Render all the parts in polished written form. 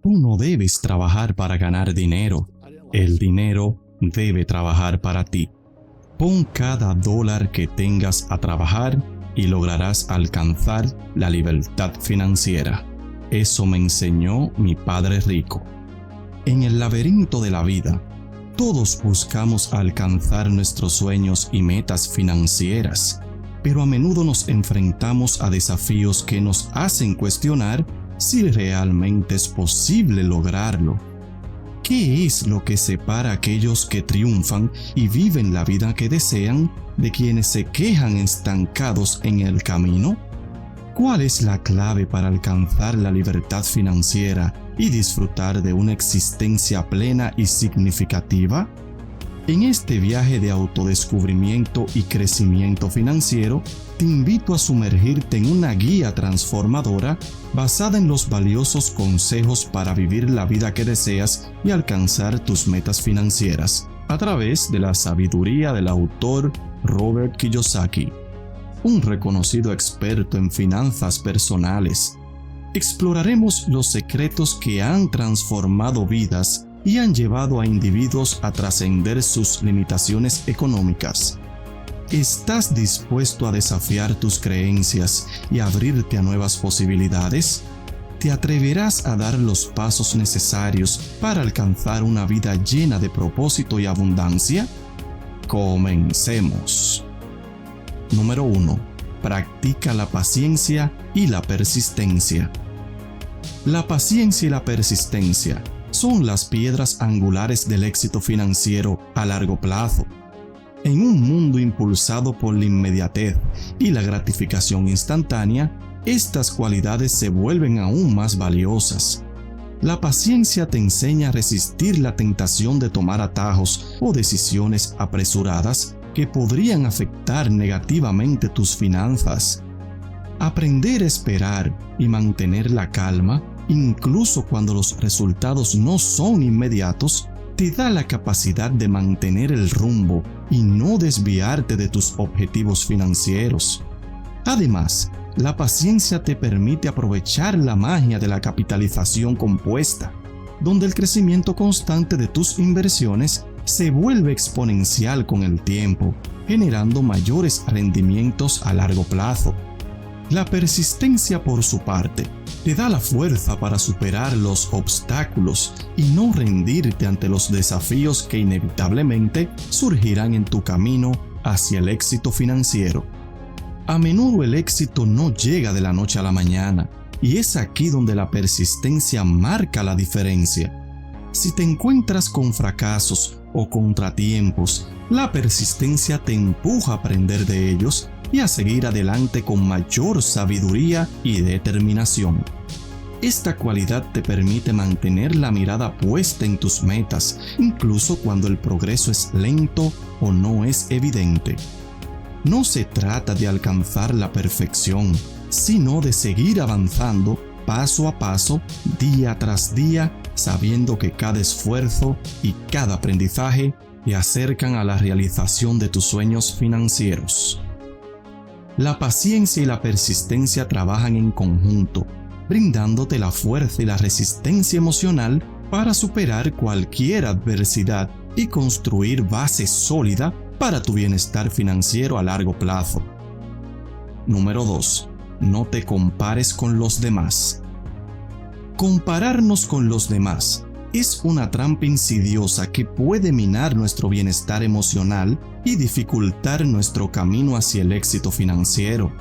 Tú no debes trabajar para ganar dinero. El dinero debe trabajar para ti. Pon cada dólar que tengas a trabajar y lograrás alcanzar la libertad financiera. Eso me enseñó mi padre rico. En el laberinto de la vida, todos buscamos alcanzar nuestros sueños y metas financieras, pero a menudo nos enfrentamos a desafíos que nos hacen cuestionar si realmente es posible lograrlo. ¿Qué es lo que separa a aquellos que triunfan y viven la vida que desean de quienes se quejan estancados en el camino? ¿Cuál es la clave para alcanzar la libertad financiera y disfrutar de una existencia plena y significativa? En este viaje de autodescubrimiento y crecimiento financiero, te invito a sumergirte en una guía transformadora basada en los valiosos consejos para vivir la vida que deseas y alcanzar tus metas financieras, a través de la sabiduría del autor Robert Kiyosaki, un reconocido experto en finanzas personales. Exploraremos los secretos que han transformado vidas y han llevado a individuos a trascender sus limitaciones económicas. ¿Estás dispuesto a desafiar tus creencias y abrirte a nuevas posibilidades? ¿Te atreverás a dar los pasos necesarios para alcanzar una vida llena de propósito y abundancia? Comencemos. Número 1. Practica la paciencia y la persistencia. La paciencia y la persistencia son las piedras angulares del éxito financiero a largo plazo. En un mundo impulsado por la inmediatez y la gratificación instantánea, estas cualidades se vuelven aún más valiosas. La paciencia te enseña a resistir la tentación de tomar atajos o decisiones apresuradas que podrían afectar negativamente tus finanzas. Aprender a esperar y mantener la calma, incluso cuando los resultados no son inmediatos, te da la capacidad de mantener el rumbo y no desviarte de tus objetivos financieros. Además, la paciencia te permite aprovechar la magia de la capitalización compuesta, donde el crecimiento constante de tus inversiones se vuelve exponencial con el tiempo, generando mayores rendimientos a largo plazo. La persistencia, por su parte, te da la fuerza para superar los obstáculos y no rendirte ante los desafíos que inevitablemente surgirán en tu camino hacia el éxito financiero. A menudo el éxito no llega de la noche a la mañana, y es aquí donde la persistencia marca la diferencia. Si te encuentras con fracasos o contratiempos, la persistencia te empuja a aprender de ellos y a seguir adelante con mayor sabiduría y determinación. Esta cualidad te permite mantener la mirada puesta en tus metas, incluso cuando el progreso es lento o no es evidente. No se trata de alcanzar la perfección, sino de seguir avanzando paso a paso, día tras día, sabiendo que cada esfuerzo y cada aprendizaje te acercan a la realización de tus sueños financieros. La paciencia y la persistencia trabajan en conjunto, brindándote la fuerza y la resistencia emocional para superar cualquier adversidad y construir base sólida para tu bienestar financiero a largo plazo. Número 2. No te compares con los demás. Compararnos con los demás es una trampa insidiosa que puede minar nuestro bienestar emocional y dificultar nuestro camino hacia el éxito financiero.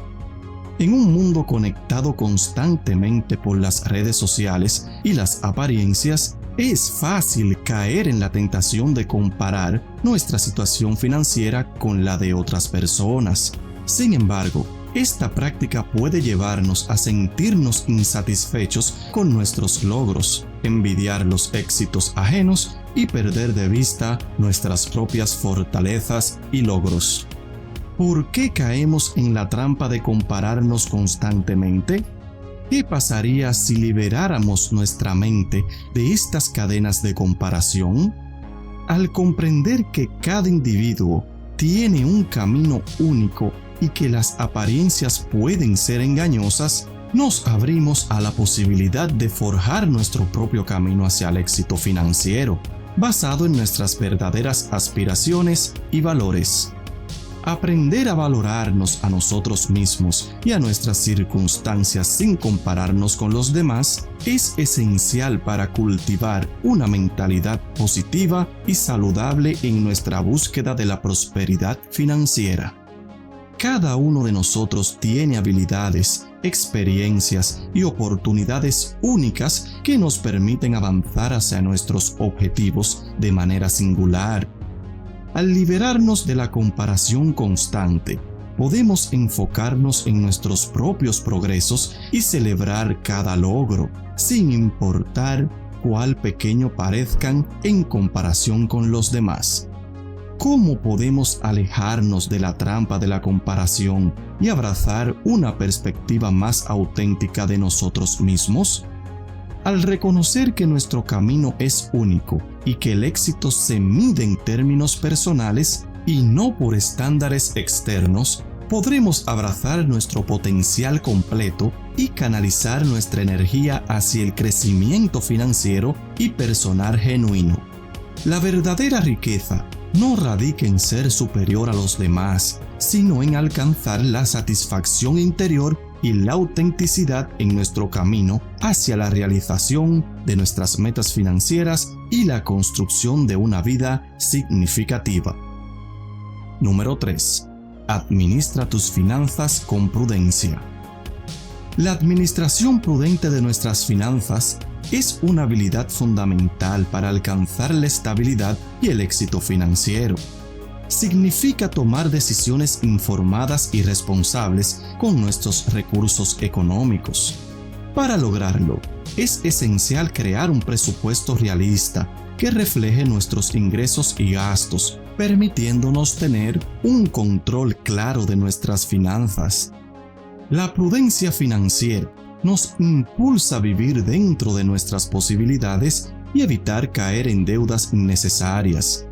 En un mundo conectado constantemente por las redes sociales y las apariencias, es fácil caer en la tentación de comparar nuestra situación financiera con la de otras personas. Sin embargo, esta práctica puede llevarnos a sentirnos insatisfechos con nuestros logros, envidiar los éxitos ajenos y perder de vista nuestras propias fortalezas y logros. ¿Por qué caemos en la trampa de compararnos constantemente? ¿Qué pasaría si liberáramos nuestra mente de estas cadenas de comparación? Al comprender que cada individuo tiene un camino único y que las apariencias pueden ser engañosas, nos abrimos a la posibilidad de forjar nuestro propio camino hacia el éxito financiero, basado en nuestras verdaderas aspiraciones y valores. Aprender a valorarnos a nosotros mismos y a nuestras circunstancias sin compararnos con los demás es esencial para cultivar una mentalidad positiva y saludable en nuestra búsqueda de la prosperidad financiera. Cada uno de nosotros tiene habilidades, experiencias y oportunidades únicas que nos permiten avanzar hacia nuestros objetivos de manera singular. Al liberarnos de la comparación constante, podemos enfocarnos en nuestros propios progresos y celebrar cada logro, sin importar cuál pequeño parezcan en comparación con los demás. ¿Cómo podemos alejarnos de la trampa de la comparación y abrazar una perspectiva más auténtica de nosotros mismos? Al reconocer que nuestro camino es único y que el éxito se mide en términos personales y no por estándares externos, podremos abrazar nuestro potencial completo y canalizar nuestra energía hacia el crecimiento financiero y personal genuino. La verdadera riqueza no radica en ser superior a los demás, sino en alcanzar la satisfacción interior y la autenticidad en nuestro camino hacia la realización de nuestras metas financieras y la construcción de una vida significativa. Número 3. Administra tus finanzas con prudencia. La administración prudente de nuestras finanzas es una habilidad fundamental para alcanzar la estabilidad y el éxito financiero. Significa tomar decisiones informadas y responsables con nuestros recursos económicos. Para lograrlo, es esencial crear un presupuesto realista que refleje nuestros ingresos y gastos, permitiéndonos tener un control claro de nuestras finanzas. La prudencia financiera nos impulsa a vivir dentro de nuestras posibilidades y evitar caer en deudas innecesarias.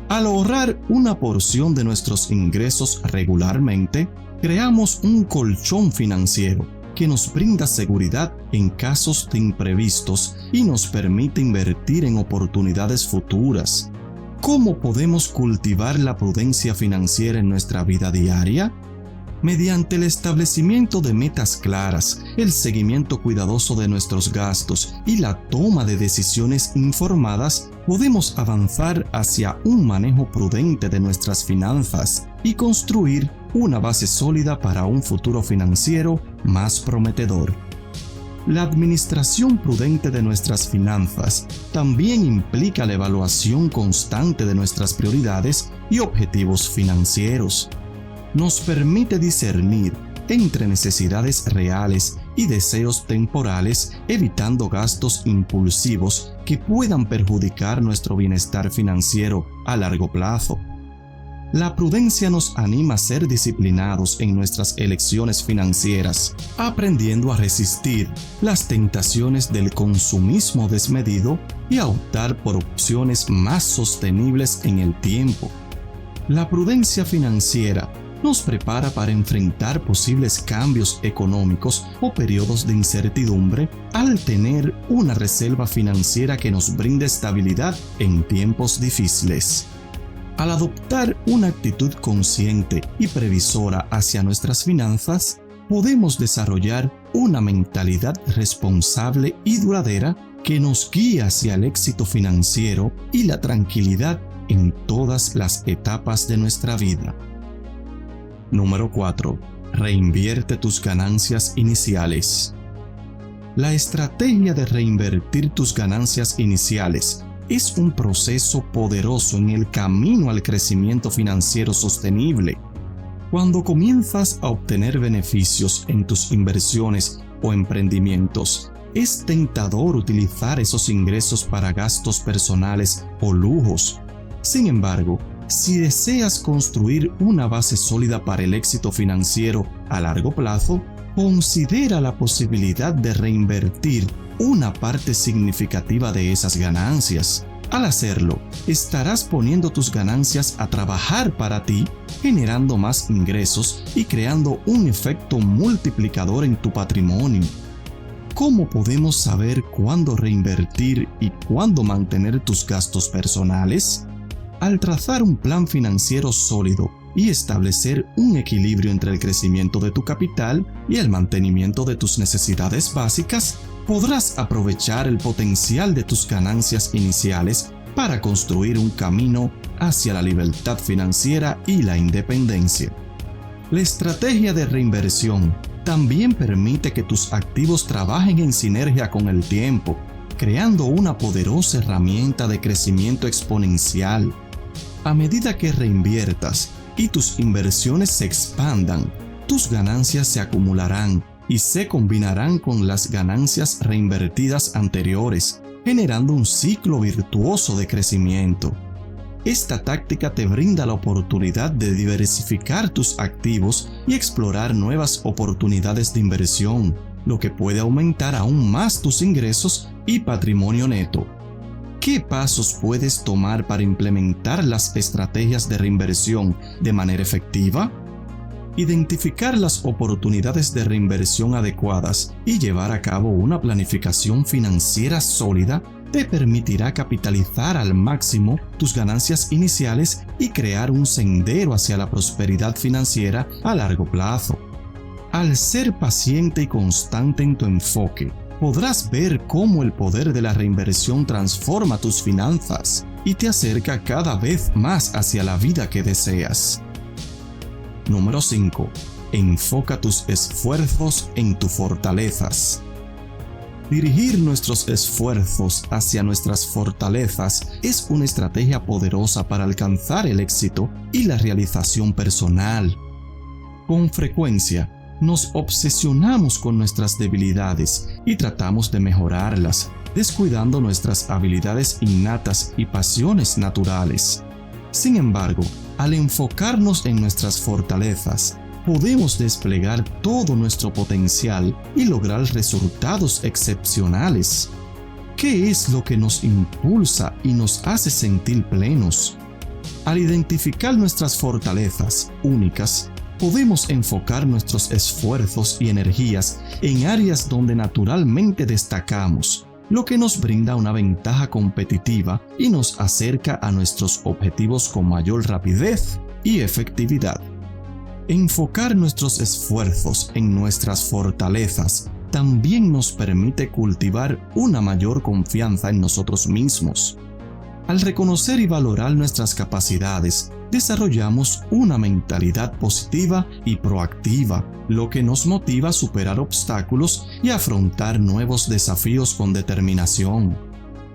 Al ahorrar una porción de nuestros ingresos regularmente, creamos un colchón financiero que nos brinda seguridad en casos de imprevistos y nos permite invertir en oportunidades futuras. ¿Cómo podemos cultivar la prudencia financiera en nuestra vida diaria? Mediante el establecimiento de metas claras, el seguimiento cuidadoso de nuestros gastos y la toma de decisiones informadas, podemos avanzar hacia un manejo prudente de nuestras finanzas y construir una base sólida para un futuro financiero más prometedor. La administración prudente de nuestras finanzas también implica la evaluación constante de nuestras prioridades y objetivos financieros. Nos permite discernir entre necesidades reales y deseos temporales, evitando gastos impulsivos que puedan perjudicar nuestro bienestar financiero a largo plazo. La prudencia nos anima a ser disciplinados en nuestras elecciones financieras, aprendiendo a resistir las tentaciones del consumismo desmedido y a optar por opciones más sostenibles en el tiempo. La prudencia financiera nos prepara para enfrentar posibles cambios económicos o periodos de incertidumbre al tener una reserva financiera que nos brinde estabilidad en tiempos difíciles. Al adoptar una actitud consciente y previsora hacia nuestras finanzas, podemos desarrollar una mentalidad responsable y duradera que nos guía hacia el éxito financiero y la tranquilidad en todas las etapas de nuestra vida. Número 4. Reinvierte tus ganancias iniciales. La estrategia de reinvertir tus ganancias iniciales es un proceso poderoso en el camino al crecimiento financiero sostenible. Cuando comienzas a obtener beneficios en tus inversiones o emprendimientos, es tentador utilizar esos ingresos para gastos personales o lujos. Sin embargo, si deseas construir una base sólida para el éxito financiero a largo plazo, considera la posibilidad de reinvertir una parte significativa de esas ganancias. Al hacerlo, estarás poniendo tus ganancias a trabajar para ti, generando más ingresos y creando un efecto multiplicador en tu patrimonio. ¿Cómo podemos saber cuándo reinvertir y cuándo mantener tus gastos personales? Al trazar un plan financiero sólido y establecer un equilibrio entre el crecimiento de tu capital y el mantenimiento de tus necesidades básicas, podrás aprovechar el potencial de tus ganancias iniciales para construir un camino hacia la libertad financiera y la independencia. La estrategia de reinversión también permite que tus activos trabajen en sinergia con el tiempo, creando una poderosa herramienta de crecimiento exponencial. A medida que reinviertas y tus inversiones se expandan, tus ganancias se acumularán y se combinarán con las ganancias reinvertidas anteriores, generando un ciclo virtuoso de crecimiento. Esta táctica te brinda la oportunidad de diversificar tus activos y explorar nuevas oportunidades de inversión, lo que puede aumentar aún más tus ingresos y patrimonio neto. ¿Qué pasos puedes tomar para implementar las estrategias de reinversión de manera efectiva? Identificar las oportunidades de reinversión adecuadas y llevar a cabo una planificación financiera sólida te permitirá capitalizar al máximo tus ganancias iniciales y crear un sendero hacia la prosperidad financiera a largo plazo. Al ser paciente y constante en tu enfoque, podrás ver cómo el poder de la reinversión transforma tus finanzas y te acerca cada vez más hacia la vida que deseas. Número 5. Enfoca tus esfuerzos en tus fortalezas. Dirigir nuestros esfuerzos hacia nuestras fortalezas es una estrategia poderosa para alcanzar el éxito y la realización personal. Con frecuencia, nos obsesionamos con nuestras debilidades y tratamos de mejorarlas, descuidando nuestras habilidades innatas y pasiones naturales. Sin embargo, al enfocarnos en nuestras fortalezas, podemos desplegar todo nuestro potencial y lograr resultados excepcionales. ¿Qué es lo que nos impulsa y nos hace sentir plenos? Al identificar nuestras fortalezas únicas, podemos enfocar nuestros esfuerzos y energías en áreas donde naturalmente destacamos, lo que nos brinda una ventaja competitiva y nos acerca a nuestros objetivos con mayor rapidez y efectividad. Enfocar nuestros esfuerzos en nuestras fortalezas también nos permite cultivar una mayor confianza en nosotros mismos. Al reconocer y valorar nuestras capacidades, desarrollamos una mentalidad positiva y proactiva, lo que nos motiva a superar obstáculos y afrontar nuevos desafíos con determinación.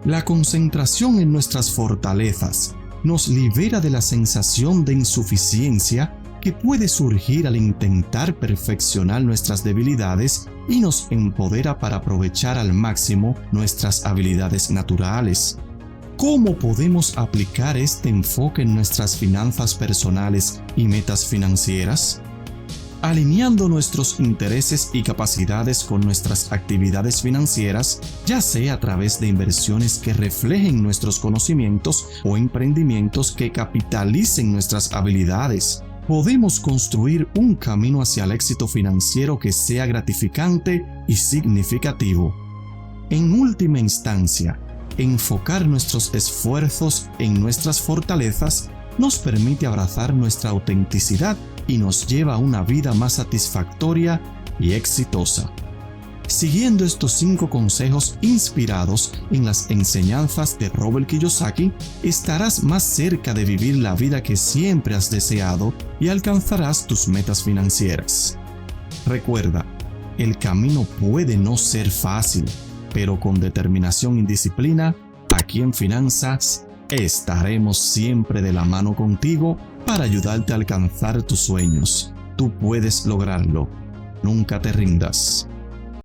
La concentración en nuestras fortalezas nos libera de la sensación de insuficiencia que puede surgir al intentar perfeccionar nuestras debilidades y nos empodera para aprovechar al máximo nuestras habilidades naturales. ¿Cómo podemos aplicar este enfoque en nuestras finanzas personales y metas financieras? Alineando nuestros intereses y capacidades con nuestras actividades financieras, ya sea a través de inversiones que reflejen nuestros conocimientos o emprendimientos que capitalicen nuestras habilidades, podemos construir un camino hacia el éxito financiero que sea gratificante y significativo. En última instancia, enfocar nuestros esfuerzos en nuestras fortalezas nos permite abrazar nuestra autenticidad y nos lleva a una vida más satisfactoria y exitosa. Siguiendo estos 5 consejos inspirados en las enseñanzas de Robert Kiyosaki, estarás más cerca de vivir la vida que siempre has deseado y alcanzarás tus metas financieras. Recuerda, el camino puede no ser fácil, pero con determinación y disciplina, aquí en Finanzas estaremos siempre de la mano contigo para ayudarte a alcanzar tus sueños. Tú puedes lograrlo. Nunca te rindas.